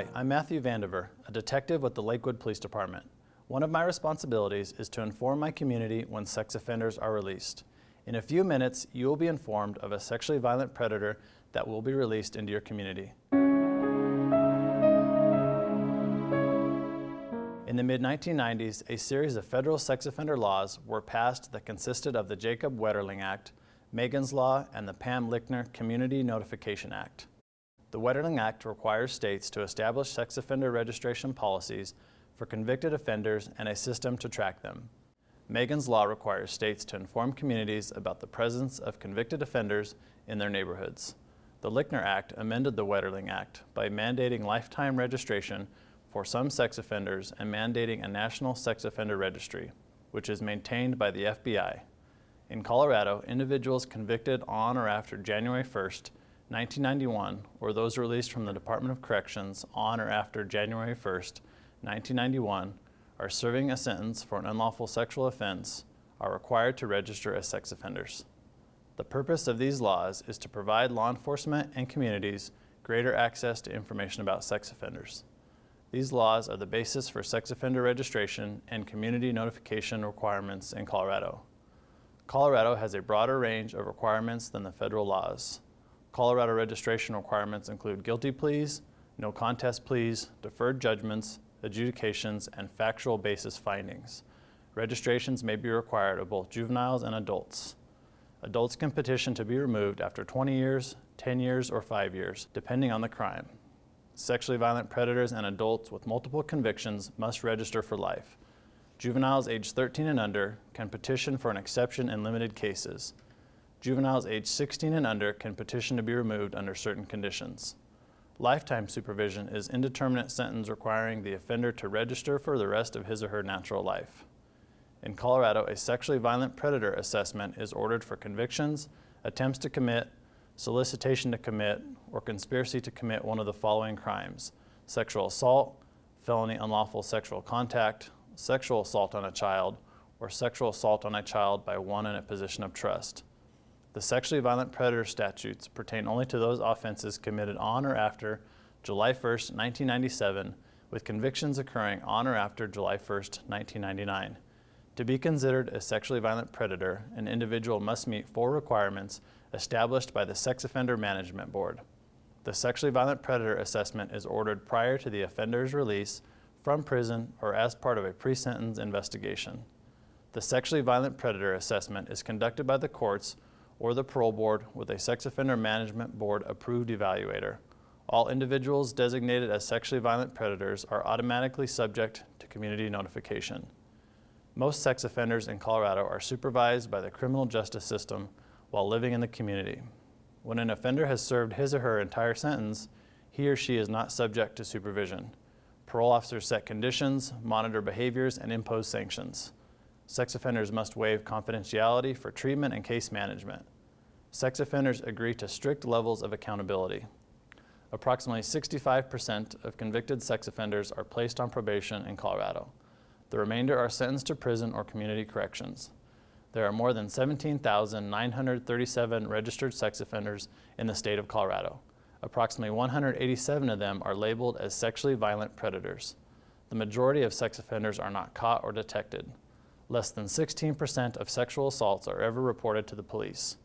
Hi, I'm Matthew Vandiver, a detective with the Lakewood Police Department. One of my responsibilities is to inform my community when sex offenders are released. In a few minutes, you will be informed of a sexually violent predator that will be released into your community. In the mid-1990s, a series of federal sex offender laws were passed that consisted of the Jacob Wetterling Act, Megan's Law, and the Pam Lickner Community Notification Act. The Wetterling Act requires states to establish sex offender registration policies for convicted offenders and a system to track them. Megan's Law requires states to inform communities about the presence of convicted offenders in their neighborhoods. The Lickner Act amended the Wetterling Act by mandating lifetime registration for some sex offenders and mandating a national sex offender registry, which is maintained by the FBI. In Colorado, individuals convicted on or after January 1st, 1991, or those released from the Department of Corrections on or after January 1st, 1991, are serving a sentence for an unlawful sexual offense, are required to register as sex offenders. The purpose of these laws is to provide law enforcement and communities greater access to information about sex offenders. These laws are the basis for sex offender registration and community notification requirements in Colorado. Colorado has a broader range of requirements than the federal laws. Colorado registration requirements include guilty pleas, no contest pleas, deferred judgments, adjudications, and factual basis findings. Registrations may be required of both juveniles and adults. Adults can petition to be removed after 20 years, 10 years, or 5 years, depending on the crime. Sexually violent predators and adults with multiple convictions must register for life. Juveniles aged 13 and under can petition for an exception in limited cases. Juveniles aged 16 and under can petition to be removed under certain conditions. Lifetime supervision is indeterminate sentence requiring the offender to register for the rest of his or her natural life. In Colorado, a sexually violent predator assessment is ordered for convictions, attempts to commit, solicitation to commit, or conspiracy to commit one of the following crimes: sexual assault, felony unlawful sexual contact, sexual assault on a child, or sexual assault on a child by one in a position of trust. The sexually violent predator statutes pertain only to those offenses committed on or after July 1st, 1997, with convictions occurring on or after July 1st, 1999. To be considered a sexually violent predator, an individual must meet 4 requirements established by the Sex Offender Management Board. The sexually violent predator assessment is ordered prior to the offender's release from prison or as part of a pre-sentence investigation. The sexually violent predator assessment is conducted by the courts or the parole board with a Sex Offender Management Board approved evaluator. All individuals designated as sexually violent predators are automatically subject to community notification. Most sex offenders in Colorado are supervised by the criminal justice system while living in the community. When an offender has served his or her entire sentence, he or she is not subject to supervision. Parole officers set conditions, monitor behaviors, and impose sanctions. Sex offenders must waive confidentiality for treatment and case management. Sex offenders agree to strict levels of accountability. Approximately 65% of convicted sex offenders are placed on probation in Colorado. The remainder are sentenced to prison or community corrections. There are more than 17,937 registered sex offenders in the state of Colorado. Approximately 187 of them are labeled as sexually violent predators. The majority of sex offenders are not caught or detected. Less than 16% of sexual assaults are ever reported to the police.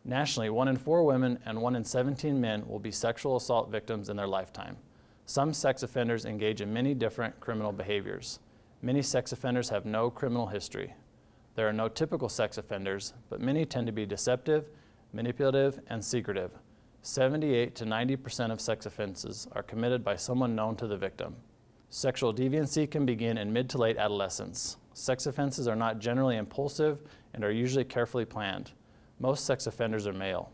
Nationally, 1 in 4 women and 1 in 17 men will be sexual assault victims in their lifetime. Some sex offenders engage in many different criminal behaviors. Many sex offenders have no criminal history. There are no typical sex offenders, but many tend to be deceptive, manipulative, and secretive. 78 to 90% of sex offenses are committed by someone known to the victim. Sexual deviancy can begin in mid to late adolescence. Sex offenses are not generally impulsive and are usually carefully planned. Most sex offenders are male.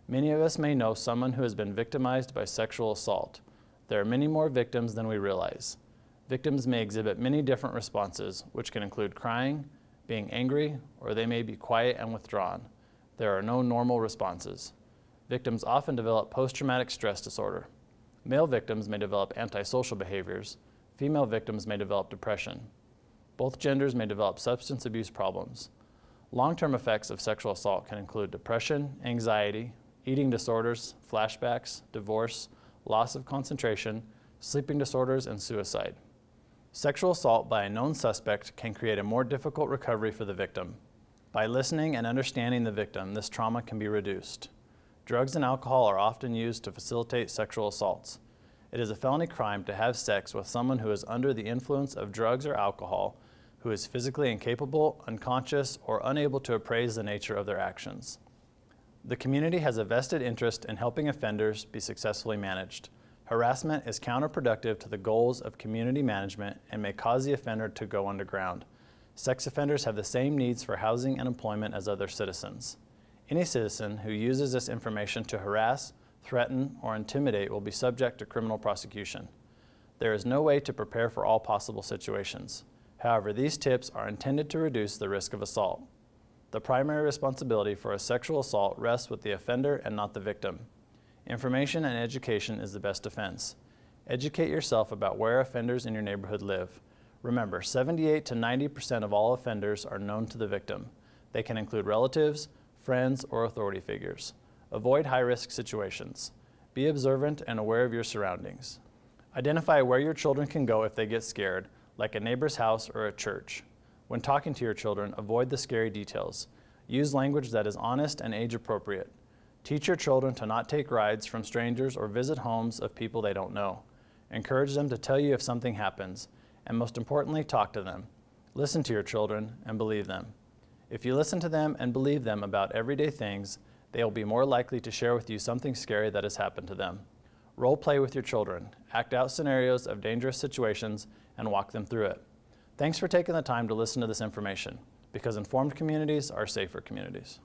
Many of us may know someone who has been victimized by sexual assault. There are many more victims than we realize. Victims may exhibit many different responses, which can include crying, being angry, or they may be quiet and withdrawn. There are no normal responses. Victims often develop post-traumatic stress disorder. Male victims may develop antisocial behaviors. Female victims may develop depression. Both genders may develop substance abuse problems. Long-term effects of sexual assault can include depression, anxiety, eating disorders, flashbacks, divorce, loss of concentration, sleeping disorders, and suicide. Sexual assault by a known suspect can create a more difficult recovery for the victim. By listening and understanding the victim, this trauma can be reduced. Drugs and alcohol are often used to facilitate sexual assaults. It is a felony crime to have sex with someone who is under the influence of drugs or alcohol, who is physically incapable, unconscious, or unable to appraise the nature of their actions. The community has a vested interest in helping offenders be successfully managed. Harassment is counterproductive to the goals of community management and may cause the offender to go underground. Sex offenders have the same needs for housing and employment as other citizens. Any citizen who uses this information to harass, threaten, or intimidate will be subject to criminal prosecution. There is no way to prepare for all possible situations. However, these tips are intended to reduce the risk of assault. The primary responsibility for a sexual assault rests with the offender and not the victim. Information and education is the best defense. Educate yourself about where offenders in your neighborhood live. Remember, 78 to 90% of all offenders are known to the victim. They can include relatives, friends, or authority figures. Avoid high-risk situations. Be observant and aware of your surroundings. Identify where your children can go if they get scared, like a neighbor's house or a church. When talking to your children, avoid the scary details. Use language that is honest and age-appropriate. Teach your children to not take rides from strangers or visit homes of people they don't know. Encourage them to tell you if something happens, and most importantly, talk to them. Listen to your children and believe them. If you listen to them and believe them about everyday things, they will be more likely to share with you something scary that has happened to them. Role play with your children. Act out scenarios of dangerous situations and walk them through it. Thanks for taking the time to listen to this information, because informed communities are safer communities.